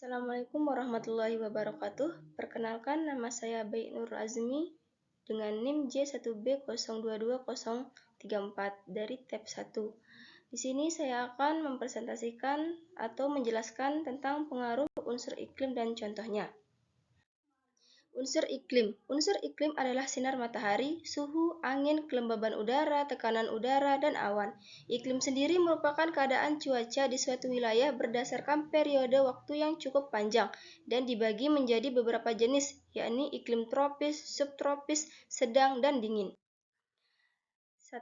Assalamualaikum warahmatullahi wabarakatuh. Perkenalkan, nama saya Baik Nur Azmi dengan NIM J1B022034 dari tab 1. Di sini saya akan mempresentasikan atau menjelaskan tentang pengaruh unsur iklim dan contohnya. Unsur iklim. Unsur iklim adalah sinar matahari, suhu, angin, kelembaban udara, tekanan udara, dan awan. Iklim sendiri merupakan keadaan cuaca di suatu wilayah berdasarkan periode waktu yang cukup panjang dan dibagi menjadi beberapa jenis, yakni iklim tropis, subtropis, sedang, dan dingin. 1.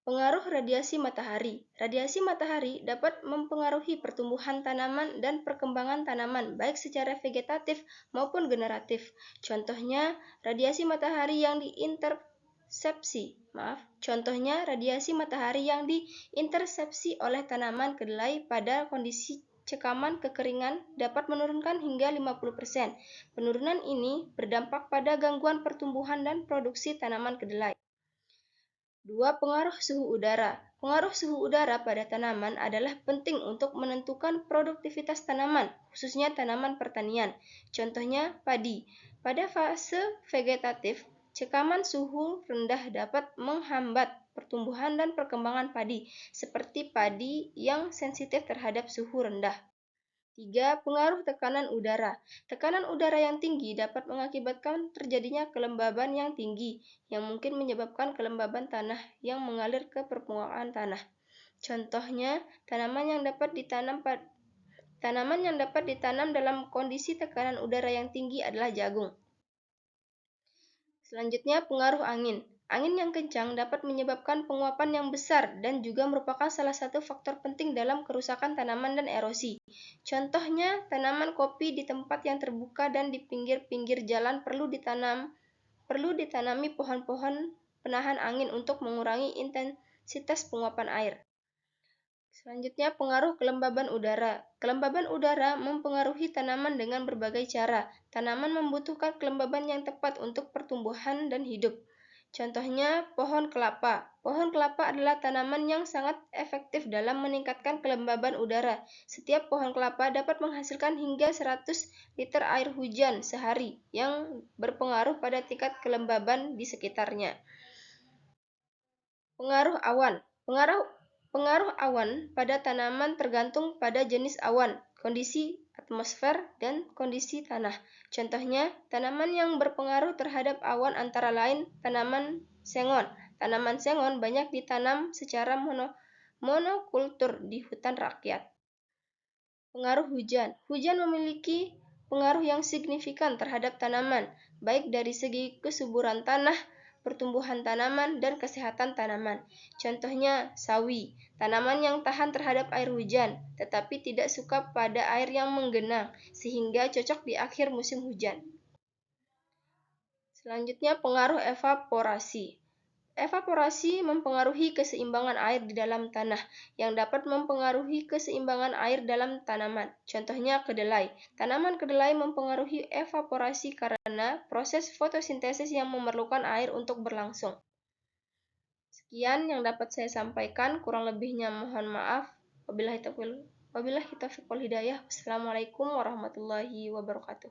Pengaruh radiasi matahari. Radiasi matahari dapat mempengaruhi pertumbuhan tanaman dan perkembangan tanaman baik secara vegetatif maupun generatif. Contohnya, radiasi matahari yang diintersepsi oleh tanaman kedelai pada kondisi cekaman kekeringan dapat menurunkan hingga 50%. Penurunan ini berdampak pada gangguan pertumbuhan dan produksi tanaman kedelai. 2. Pengaruh suhu udara. Pengaruh suhu udara pada tanaman adalah penting untuk menentukan produktivitas tanaman, khususnya tanaman pertanian. Contohnya, padi. Pada fase vegetatif, cekaman suhu rendah dapat menghambat pertumbuhan dan perkembangan padi, seperti padi yang sensitif terhadap suhu rendah. 3. Pengaruh tekanan udara. Tekanan udara yang tinggi dapat mengakibatkan terjadinya kelembaban yang tinggi, yang mungkin menyebabkan kelembaban tanah yang mengalir ke permukaan tanah. Contohnya, tanaman yang dapat ditanam dalam kondisi tekanan udara yang tinggi adalah jagung. Selanjutnya, pengaruh angin. Angin yang kencang dapat menyebabkan penguapan yang besar dan juga merupakan salah satu faktor penting dalam kerusakan tanaman dan erosi. Contohnya, tanaman kopi di tempat yang terbuka dan di pinggir-pinggir jalan perlu ditanami pohon-pohon penahan angin untuk mengurangi intensitas penguapan air. Selanjutnya, pengaruh kelembaban udara. Kelembaban udara mempengaruhi tanaman dengan berbagai cara. Tanaman membutuhkan kelembaban yang tepat untuk pertumbuhan dan hidup. Contohnya, pohon kelapa. Pohon kelapa adalah tanaman yang sangat efektif dalam meningkatkan kelembaban udara. Setiap pohon kelapa dapat menghasilkan hingga 100 liter air hujan sehari, yang berpengaruh pada tingkat kelembaban di sekitarnya. Pengaruh awan. Pengaruh awan pada tanaman tergantung pada jenis awan, kondisi atmosfer, dan kondisi tanah. Contohnya, tanaman yang berpengaruh terhadap awan antara lain tanaman sengon. Tanaman sengon banyak ditanam secara monokultur di hutan rakyat. Pengaruh hujan. Hujan memiliki pengaruh yang signifikan terhadap tanaman, baik dari segi kesuburan tanah, pertumbuhan tanaman, dan kesehatan tanaman. Contohnya, sawi, tanaman yang tahan terhadap air hujan, tetapi tidak suka pada air yang menggenang, sehingga cocok di akhir musim hujan. Selanjutnya, pengaruh evaporasi. Evaporasi mempengaruhi keseimbangan air di dalam tanah, yang dapat mempengaruhi keseimbangan air dalam tanaman. Contohnya, kedelai. Tanaman kedelai mempengaruhi evaporasi karena proses fotosintesis yang memerlukan air untuk berlangsung. Sekian yang dapat saya sampaikan, kurang lebihnya mohon maaf. Wabillahi taufiq wal hidayah. Wassalamualaikum warahmatullahi wabarakatuh.